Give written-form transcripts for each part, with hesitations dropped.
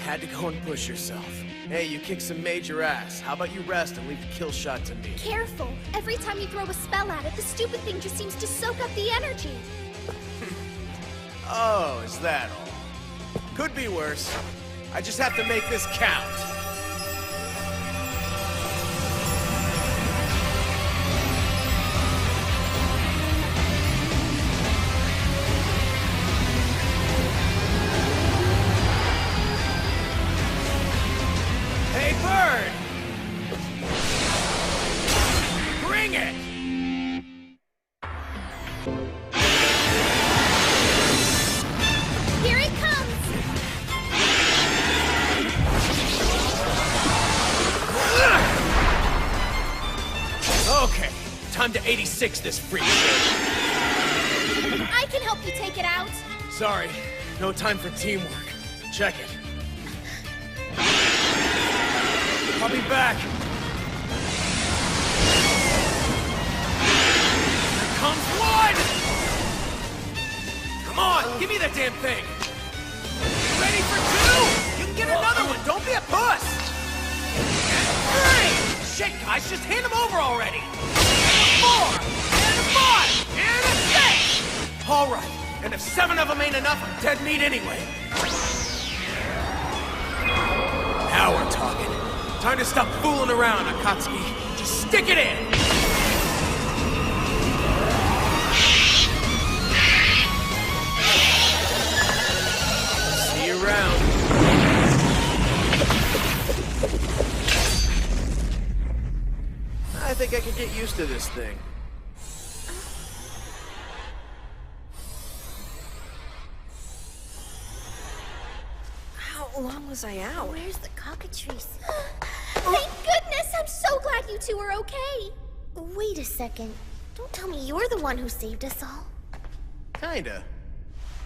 had to go and push yourself. Hey, you kicked some major ass. How about you rest and leave the kill shot to me? Careful. Every time you throw a spell at it, the stupid thing just seems to soak up the energy. Oh, is that all? Could be worse. I just have to make this count. Hey, bird! Bring it! Here it comes! Okay, time to 86 this freak show. I can help you take it out. Sorry, no time for teamwork. Check it. I'll be back. Here comes one! Come on, give me that damn thing. Ready for two? You can get another one. Don't be a puss. And three! Shit, guys, just hand them over already. And a four! And a five! And a six! All right, and if 7 of them ain't enough, I'm dead meat anyway. Now we're talking. Time to stop fooling around, Akatsuki. Just stick it in! See you around. I think I could get used to this thing. How long was I out? Where's the cockatrice? Thank goodness! I'm so glad you two are okay. Wait a second. Don't tell me you're the one who saved us all. Kinda.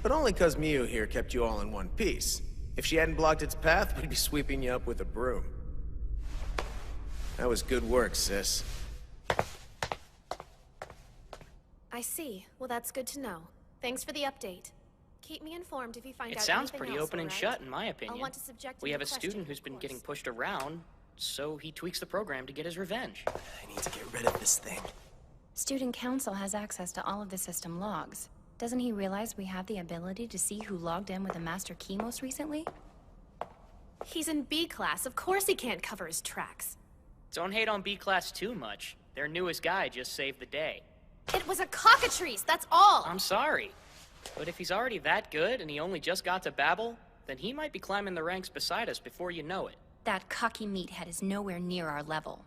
But only 'cause Miu here kept you all in one piece. If she hadn't blocked its path, we'd be sweeping you up with a broom. That was good work, sis. I see. Well, that's good to know. Thanks for the update. Keep me informed if you find out It sounds anything pretty else, open and all right? shut, in my opinion. I'll want to subject We him have to a student questioning, who's of been getting course. pushed around, so he tweaks the program to get his revenge. I need to get rid of this thing. Student Council has access to all of the system logs. Doesn't he realize we have the ability to see who logged in with a master key most recently? He's in B class. Of course he can't cover his tracks. Don't hate on B-Class too much. Their newest guy just saved the day. It was a cockatrice, that's all! I'm sorry. But if he's already that good and he only just got to Babel, then he might be climbing the ranks beside us before you know it. That cocky meathead is nowhere near our level.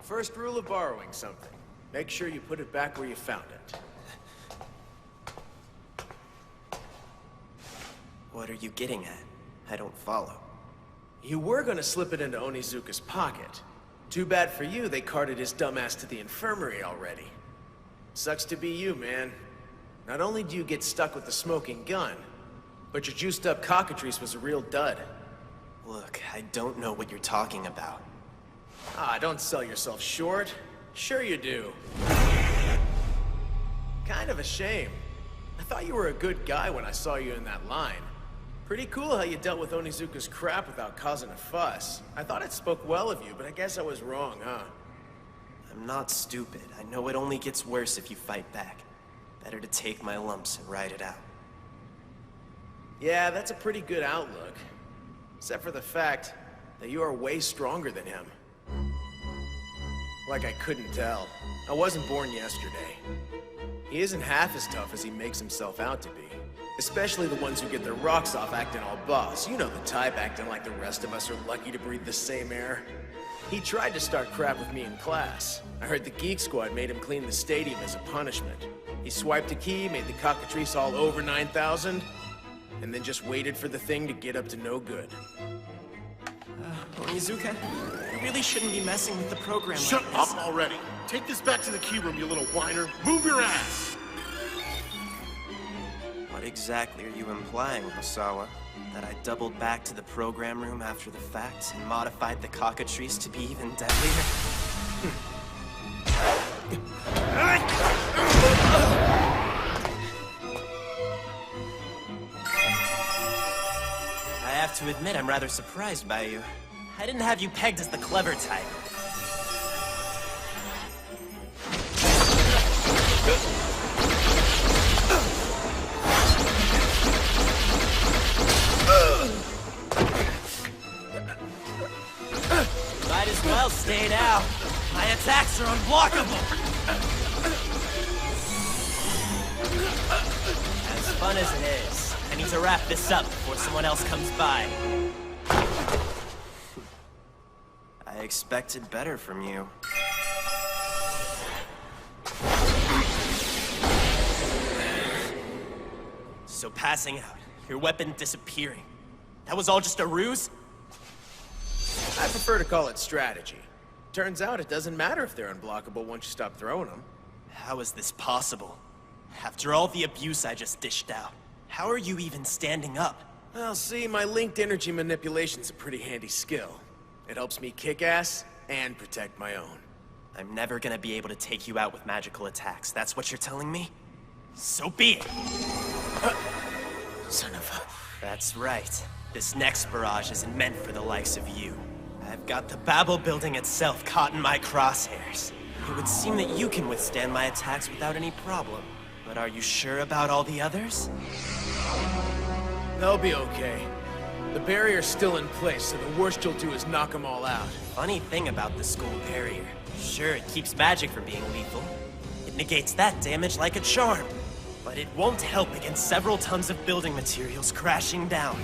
First rule of borrowing something. Make sure you put it back where you found it. What are you getting at? I don't follow. You were gonna slip it into Onizuka's pocket. Too bad for you, they carted his dumbass to the infirmary already. Sucks to be you, man. Not only do you get stuck with the smoking gun, but your juiced up cockatrice was a real dud. Look, I don't know what you're talking about. Ah, don't sell yourself short. Sure you do. Kind of a shame. I thought you were a good guy when I saw you in that line. Pretty cool how you dealt with Onizuka's crap without causing a fuss. I thought it spoke well of you, but I guess I was wrong, huh? I'm not stupid. I know it only gets worse if you fight back. Better to take my lumps and ride it out. Yeah, that's a pretty good outlook. Except for the fact that you are way stronger than him. Like I couldn't tell. I wasn't born yesterday. He isn't half as tough as he makes himself out to be. Especially the ones who get their rocks off acting all boss. You know the type, acting like the rest of us are lucky to breathe the same air. He tried to start crap with me in class. I heard the Geek Squad made him clean the stadium as a punishment. He swiped a key, made the cockatrice all over 9,000, and then just waited for the thing to get up to no good. Onizuka, you really shouldn't be messing with the program Shut like this. up already! Take this back to the key room, you little whiner. Move your ass! What exactly are you implying, Osawa? That I doubled back to the program room after the fact and modified the cockatrice to be even deadlier? I have to admit, I'm rather surprised by you. I didn't have you pegged as the clever type. Might as well stay out. My attacks are unblockable. As fun as it is, I need to wrap this up before someone else comes by. I expected better from you. So passing out, your weapon disappearing. That was all just a ruse? I prefer to call it strategy. Turns out it doesn't matter if they're unblockable once you stop throwing them. How is this possible? After all the abuse I just dished out, how are you even standing up? Well, see, my linked energy manipulation's a pretty handy skill. It helps me kick ass and protect my own. I'm never gonna be able to take you out with magical attacks. That's what you're telling me? So be it! Son of a... That's right. This next barrage isn't meant for the likes of you. I've got the Babel building itself caught in my crosshairs. It would seem that you can withstand my attacks without any problem. But are you sure about all the others? They'll be okay. The barrier's still in place, so the worst you'll do is knock them all out. Funny thing about the school barrier. Sure, it keeps magic from being lethal. It negates that damage like a charm. But it won't help against several tons of building materials crashing down.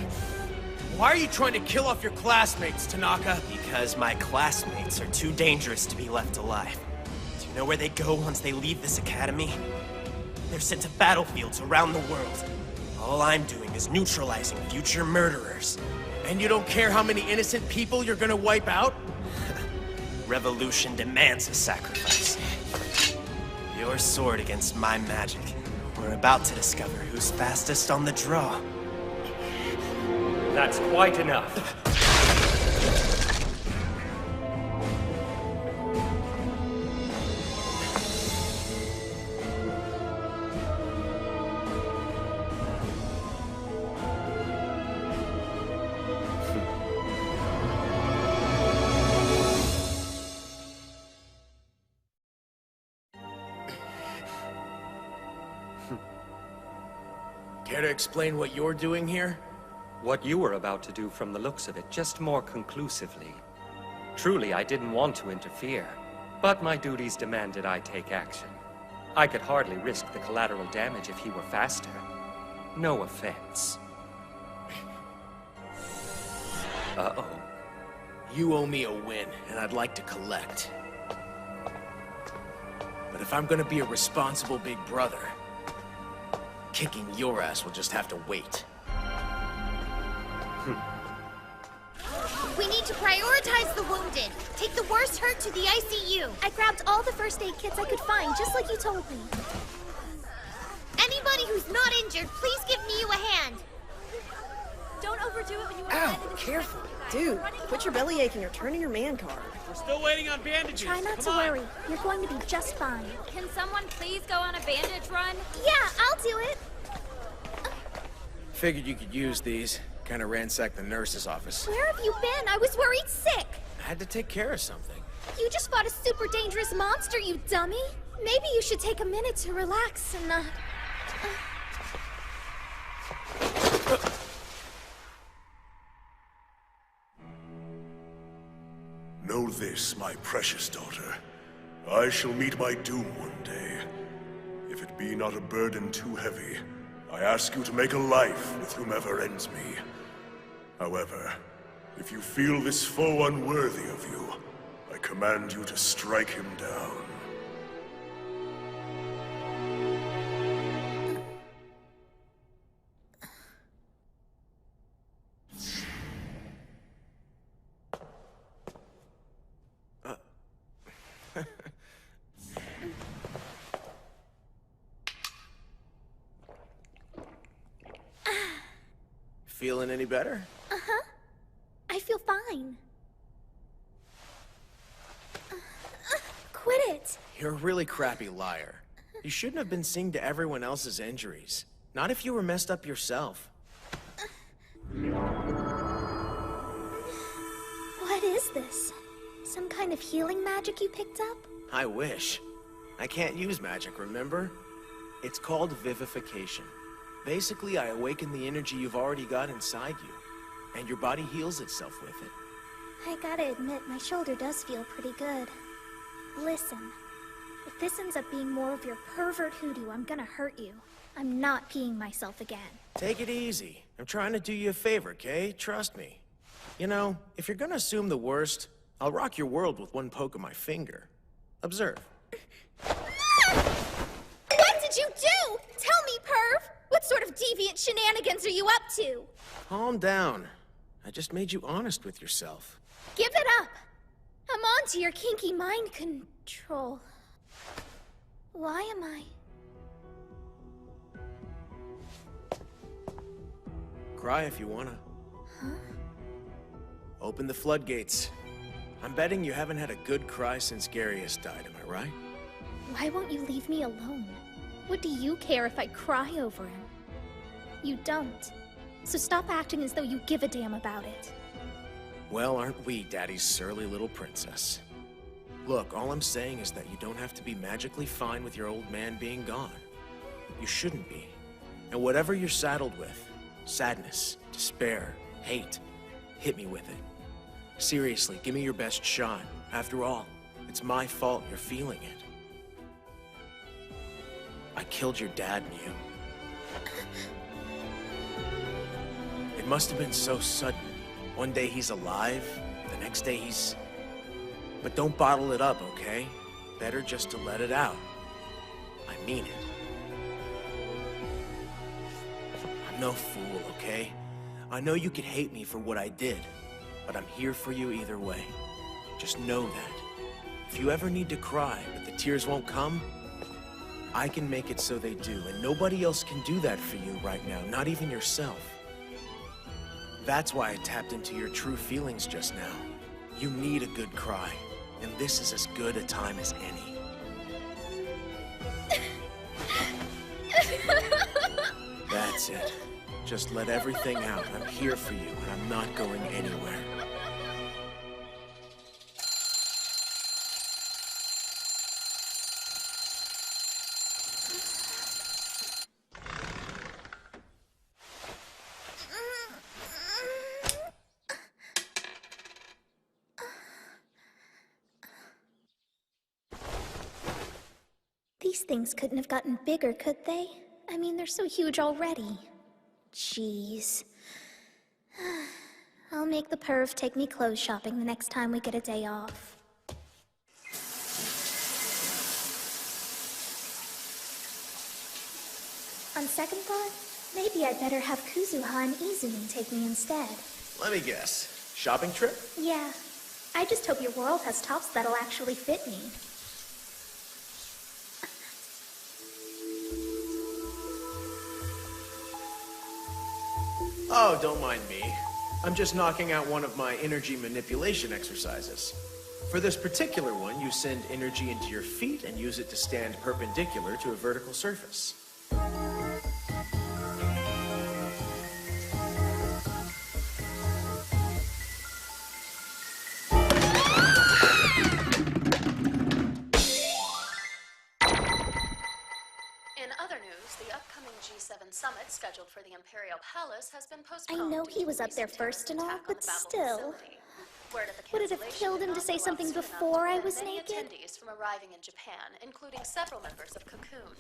Why are you trying to kill off your classmates, Tanaka? Because my classmates are too dangerous to be left alive. Do you know where they go once they leave this academy? They're sent to battlefields around the world. All I'm doing is neutralizing future murderers. And you don't care how many innocent people you're gonna wipe out? Revolution demands a sacrifice. Your sword against my magic. We're about to discover who's fastest on the draw. That's quite enough. Care to explain what you're doing here? What you were about to do from the looks of it, just more conclusively. Truly, I didn't want to interfere, but my duties demanded I take action. I could hardly risk the collateral damage if he were faster. No offense. Uh-oh. You owe me a win, and I'd like to collect. But if I'm gonna be a responsible big brother, kicking your ass will just have to wait. We need to prioritize the wounded. Take the worst hurt to the ICU. I grabbed all the first aid kits I could find, just like you told me. Anybody who's not injured, please give me a hand. Don't overdo it when you Ow, careful. Dude, quit your belly aching or turning your man card. We're still waiting on bandages. Try not to worry. You're going to be just fine. Can someone please go on a bandage run? Yeah, I'll do it. Figured you could use these. Kinda ransacked the nurse's office. Where have you been? I was worried sick. I had to take care of something. You just fought a super dangerous monster, you dummy. Maybe you should take a minute to relax and, Know this, my precious daughter. I shall meet my doom one day. If it be not a burden too heavy, I ask you to make a life with whomever ends me. However, if you feel this foe unworthy of you, I command you to strike him down. Feeling any better? Uh-huh. I feel fine. Quit it! You're a really crappy liar. You shouldn't have been seeing to everyone else's injuries. Not if you were messed up yourself. What is this? Some kind of healing magic you picked up? I wish. I can't use magic, remember? It's called vivification. Basically, I awaken the energy you've already got inside you, and your body heals itself with it. I gotta admit, my shoulder does feel pretty good. Listen, if this ends up being more of your pervert hoodoo, I'm gonna hurt you. I'm not peeing myself again. Take it easy. I'm trying to do you a favor, Kay? Trust me. You know, if you're gonna assume the worst, I'll rock your world with one poke of my finger. Observe. What did you do? Tell me, perv! What sort of deviant shenanigans are you up to? Calm down. I just made you honest with yourself. Give it up! I'm on to your kinky mind control. Why am I... Cry if you wanna. Huh? Open the floodgates. I'm betting you haven't had a good cry since Garius died, am I right? Why won't you leave me alone? What do you care if I cry over him? You don't. So stop acting as though you give a damn about it. Well, aren't we Daddy's surly little princess? Look, all I'm saying is that you don't have to be magically fine with your old man being gone. You shouldn't be. And whatever you're saddled with, sadness, despair, hate, hit me with it. Seriously, give me your best shot. After all, it's my fault you're feeling it. I killed your dad, Mew. It must have been so sudden. One day he's alive, the next day he's... But don't bottle it up, okay? Better just to let it out. I mean it. I'm no fool, okay? I know you could hate me for what I did, but I'm here for you either way. Just know that. If you ever need to cry, but the tears won't come, I can make it so they do, and nobody else can do that for you right now, not even yourself. That's why I tapped into your true feelings just now. You need a good cry, and this is as good a time as any. That's it. Just let everything out. I'm here for you, and I'm not going anywhere. These things couldn't have gotten bigger, could they? I mean, they're so huge already. Jeez. I'll make the perv take me clothes shopping the next time we get a day off. On second thought, maybe I'd better have Kuzuha and Izumi take me instead. Let me guess. Shopping trip? Yeah. I just hope your world has tops that'll actually fit me. Oh, don't mind me. I'm just knocking out one of my energy manipulation exercises. For this particular one, you send energy into your feet and use it to stand perpendicular to a vertical surface. In other news, the upcoming G7 summit scheduled for the Imperial Palace has been I postponed. know he was up there first and all, but still. Would it have killed him to say something before I was naked? Attendees from arriving in Japan, including several members of Cocoon.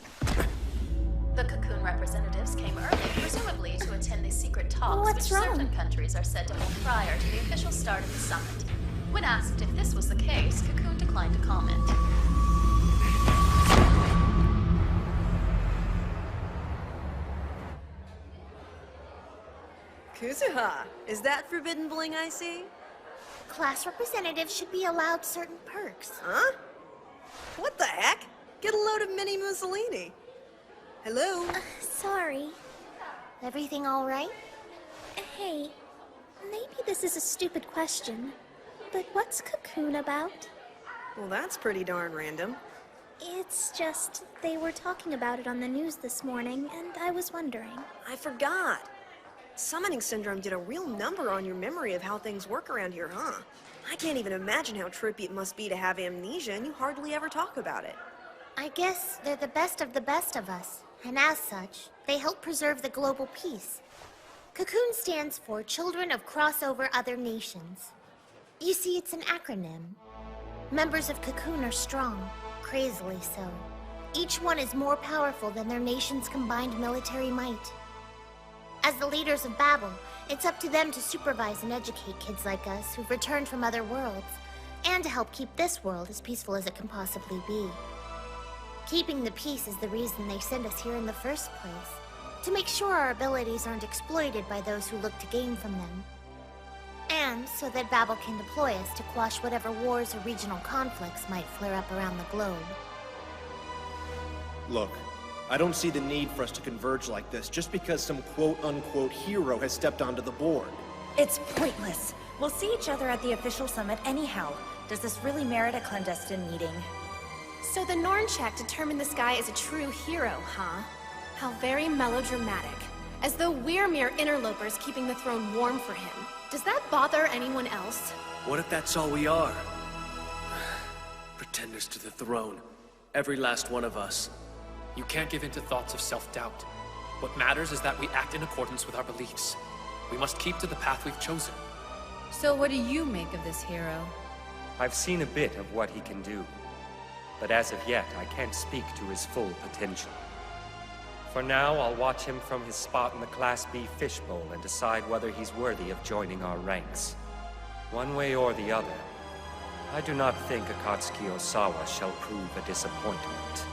The Cocoon representatives came early, presumably to attend the secret talks What's which wrong? certain countries are said to hold prior to the official start of the summit. When asked if this was the case, Cocoon declined to comment. Kuzuha, is that forbidden bling I see? Class representatives should be allowed certain perks. Huh? What the heck? Get a load of mini Mussolini. Hello? Sorry. Everything all right? Hey, maybe this is a stupid question, but what's Cocoon about? Well, that's pretty darn random. It's just, they were talking about it on the news this morning, and I was wondering. I forgot. Summoning syndrome did a real number on your memory of how things work around here, huh? I can't even imagine how trippy it must be to have amnesia and you hardly ever talk about it. I guess they're the best of us, and as such, they help preserve the global peace. Cocoon stands for Children of Crossover Other Nations. You see, it's an acronym. Members of Cocoon are strong, crazily so. Each one is more powerful than their nation's combined military might. As the leaders of Babel, it's up to them to supervise and educate kids like us who've returned from other worlds, and to help keep this world as peaceful as it can possibly be. Keeping the peace is the reason they send us here in the first place, to make sure our abilities aren't exploited by those who look to gain from them. And so that Babel can deploy us to quash whatever wars or regional conflicts might flare up around the globe. Look, I don't see the need for us to converge like this just because some quote-unquote hero has stepped onto the board. It's pointless. We'll see each other at the official summit anyhow. Does this really merit a clandestine meeting? So the Nornchak determined this guy is a true hero, huh? How very melodramatic. As though we're mere interlopers keeping the throne warm for him. Does that bother anyone else? What if that's all we are? Pretenders to the throne. Every last one of us. You can't give in to thoughts of self-doubt. What matters is that we act in accordance with our beliefs. We must keep to the path we've chosen. So what do you make of this hero? I've seen a bit of what he can do. But as of yet, I can't speak to his full potential. For now, I'll watch him from his spot in the Class B fishbowl and decide whether he's worthy of joining our ranks. One way or the other, I do not think Akatsuki Osawa shall prove a disappointment.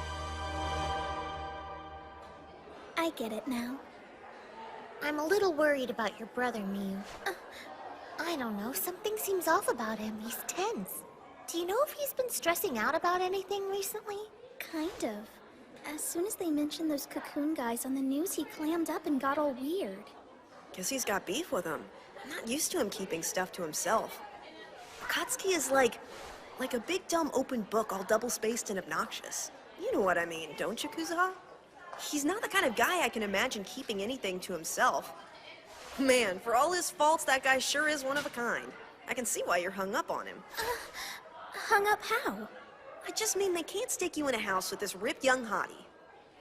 I get it now. I'm a little worried about your brother, Miu. I don't know, something seems off about him. He's tense. Do you know if he's been stressing out about anything recently? Kind of. As soon as they mentioned those Cocoon guys on the news, he clammed up and got all weird. Guess he's got beef with him. I'm not used to him keeping stuff to himself. Akatsuki is like a big dumb open book all double-spaced and obnoxious. You know what I mean, don't you, Kuzuha? He's not the kind of guy I can imagine keeping anything to himself. Man, for all his faults, that guy sure is one of a kind. I can see why you're hung up on him. Hung up how? I just mean they can't stick you in a house with this ripped young hottie,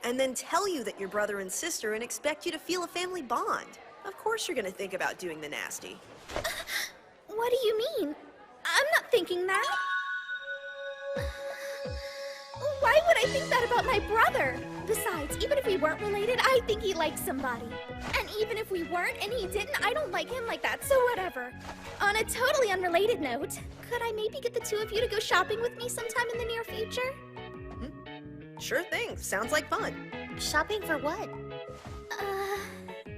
and then tell you that you're brother and sister and expect you to feel a family bond. Of course you're gonna think about doing the nasty. What do you mean? I'm not thinking that. Why would I think that about my brother? Besides, even if we weren't related, I think he likes somebody. And even if we weren't and he didn't, I don't like him like that, so whatever. On a totally unrelated note, could I maybe get the two of you to go shopping with me sometime in the near future? Sure thing. Sounds like fun. Shopping for what?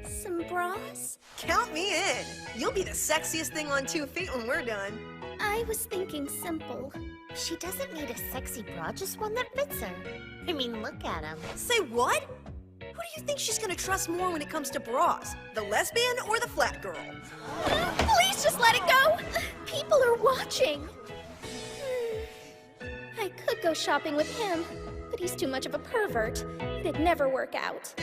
Some bras? Count me in. You'll be the sexiest thing on 2 feet when we're done. I was thinking simple. She doesn't need a sexy bra, just one that fits her. I mean, look at him. Say what? Who do you think she's gonna trust more when it comes to bras? The lesbian or the flat girl? Please just let it go! People are watching! I could go shopping with him, but he's too much of a pervert. It'd never work out.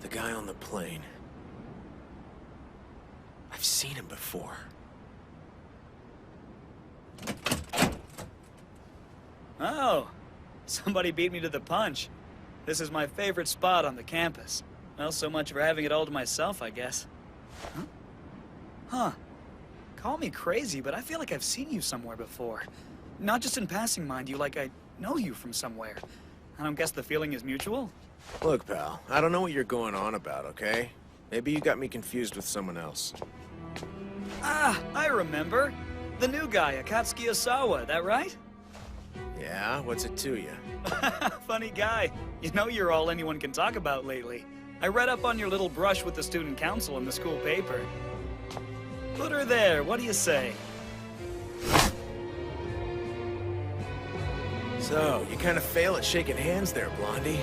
The guy on the plane. I've seen him before. Oh, somebody beat me to the punch. This is my favorite spot on the campus. Well, so much for having it all to myself, I guess. Huh. Call me crazy, but I feel like I've seen you somewhere before. Not just in passing, mind you, like I know you from somewhere. I don't guess the feeling is mutual? Look, pal, I don't know what you're going on about, okay? Maybe you got me confused with someone else. Ah, I remember. The new guy, Akatsuki Osawa, that right? Yeah, what's it to you? Funny guy. You know you're all anyone can talk about lately. I read up on your little brush with the student council in the school paper. Put her there, what do you say? So, you kind of fail at shaking hands there, Blondie.